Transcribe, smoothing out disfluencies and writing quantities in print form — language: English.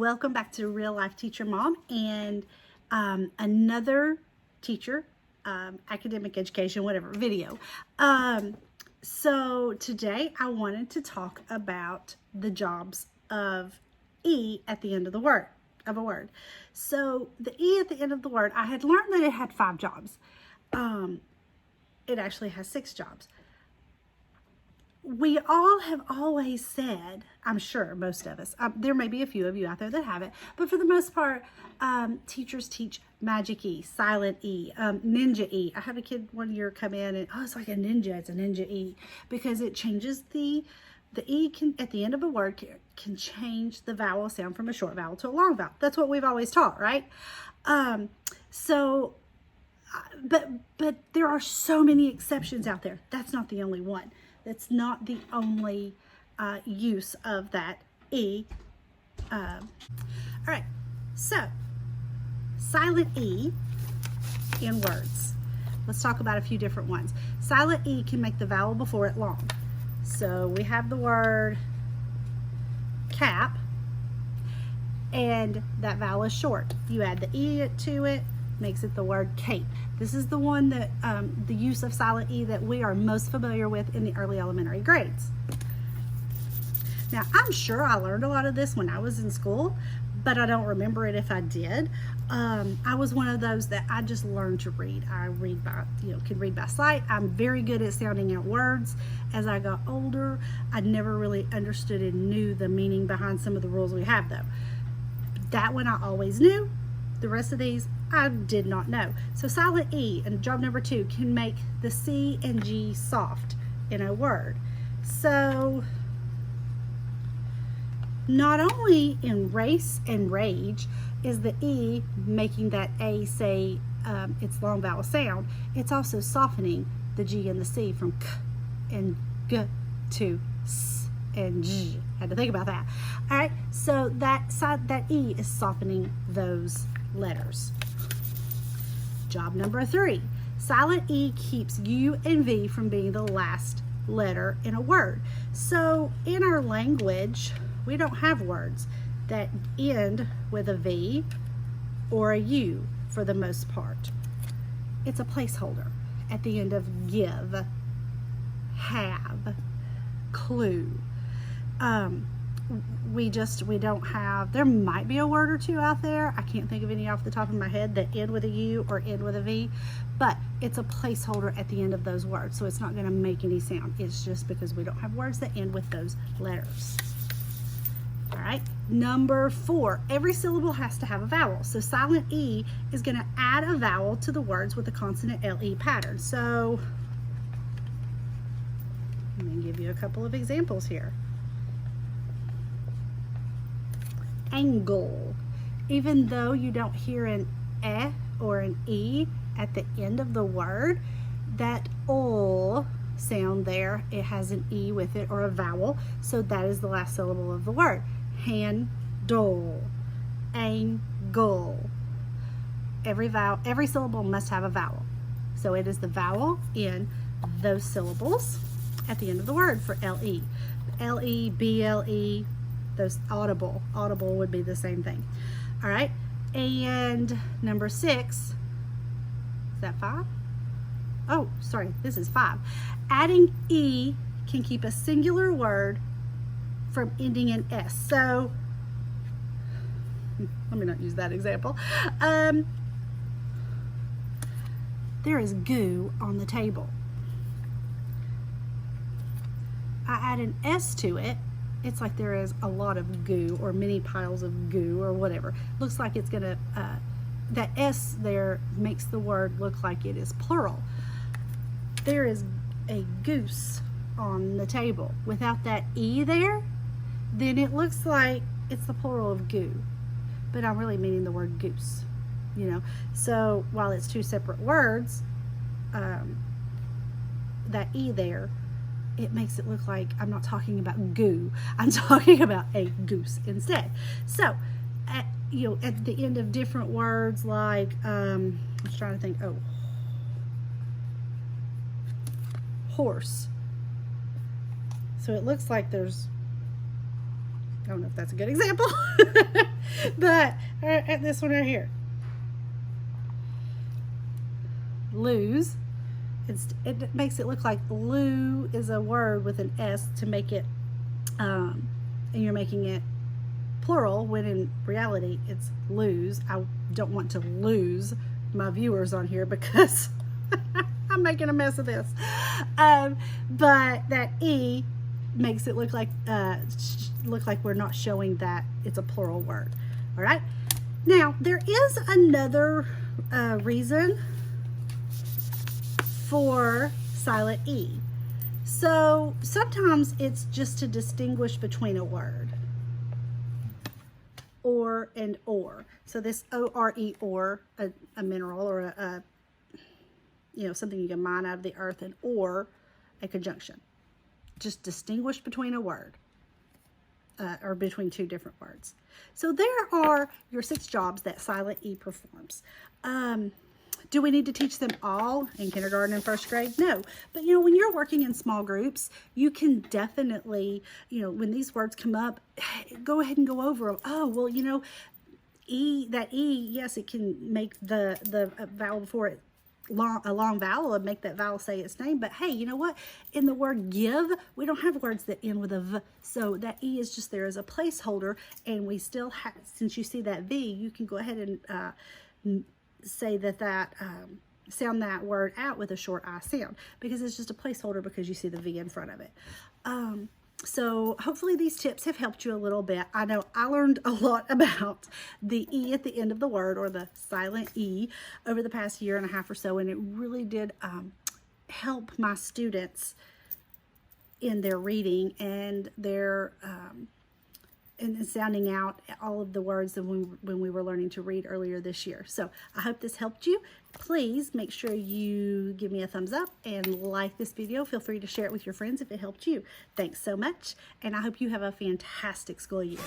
welcome back to Real Life Teacher Mom and another teacher, academic education, whatever, video. So today I wanted to talk about the jobs of E at the end of a word. So the E at the end of the word, I had learned that it had 5 jobs. It actually has 6 jobs. We all have always said, I'm sure most of us, there may be a few of you out there that haven't, but for the most part, teachers teach magic E, silent E, ninja E. I had a kid one year come in and, it's like a ninja, it's a ninja E, because it changes the E can, at the end of a word, can change the vowel sound from a short vowel to a long vowel. That's what we've always taught, right? But there are so many exceptions out there. That's not the only one. That's not the only use of that E. All right, so silent E in words. Let's talk about a few different ones. Silent E can make the vowel before it long. So we have the word cap, and that vowel is short. You add the E to it, makes it the word cape. This is the one that the use of silent E that we are most familiar with in the early elementary grades. Now, I'm sure I learned a lot of this when I was in school, but I don't remember it if I did. I was one of those that I just learned to read. I read by, can read by sight. I'm very good at sounding out words. As I got older, I never really understood and knew the meaning behind some of the rules we have, though. That one I always knew. The rest of these I did not know. So silent E and job number 2 can make the C and G soft in a word. So not only in race and rage is the E making that A say its long vowel sound, it's also softening the G and the C from K and G to S and J. Had to think about that. All right, so that E is softening those letters. Job number 3. Silent E keeps U and V from being the last letter in a word. So in our language, we don't have words that end with a V or a U for the most part. It's a placeholder at the end of give, have, clue. We don't have, there might be a word or two out there. I can't think of any off the top of my head that end with a U or end with a V, but it's a placeholder at the end of those words. So it's not going to make any sound. It's just because we don't have words that end with those letters. All right. Number 4, every syllable has to have a vowel. So silent E is going to add a vowel to the words with the consonant LE pattern. So I'm going to give you a couple of examples here. Angle. Even though you don't hear an E or an E at the end of the word, that O sound there, it has an E with it or a vowel, so that is the last syllable of the word. Handle, angle. Every syllable must have a vowel. So it is the vowel in those syllables at the end of the word for LE. LE, BLE, those audible would be the same thing. All right, and number 6, is that 5? Oh, sorry, this is 5. Adding E can keep a singular word from ending in S. So let me not use that example. There is goo on the table. I add an S to it. It's like there is a lot of goo or many piles of goo or whatever. Looks like it's gonna, that S there makes the word look like it is plural. There is a goose on the table. Without that E there, then it looks like it's the plural of goo. But I'm really meaning the word goose, So while it's 2 separate words, that E there, it makes it look like I'm not talking about goo. I'm talking about a goose instead. So, at the end of different words like, I was trying to think, horse. So it looks like there's I don't know if that's a good example, but at this one right here. Lose. It makes it look like loo is a word with an S to make it, and you're making it plural when in reality it's lose. I don't want to lose my viewers on here because I'm making a mess of this. But that E makes it look like we're not showing that it's a plural word. All right. Now there is another reason for silent E. So sometimes it's just to distinguish between a word. Or and or. So this O-R-E, or a mineral, or a something you can mine out of the earth, and or a conjunction. Just distinguish between a word, or between two different words. So there are your 6 jobs that silent E performs. Do we need to teach them all in kindergarten and first grade? No. But, when you're working in small groups, you can definitely, when these words come up, go ahead and go over them. Oh, well, E, yes, it can make the vowel before it a long vowel and make that vowel say its name. But hey, you know what? In the word give, we don't have words that end with a V. So that E is just there as a placeholder. And we still have, since you see that V, you can go ahead and say that sound that word out with a short I sound, because it's just a placeholder because you see the V in front of it. So hopefully these tips have helped you a little bit. I know I learned a lot about the E at the end of the word, or the silent E, over the past year and a half or so, and it really did help my students in their reading and their and sounding out all of the words when we were learning to read earlier this year. So I hope this helped you. Please make sure you give me a thumbs up and like this video. Feel free to share it with your friends if it helped you. Thanks so much, and I hope you have a fantastic school year.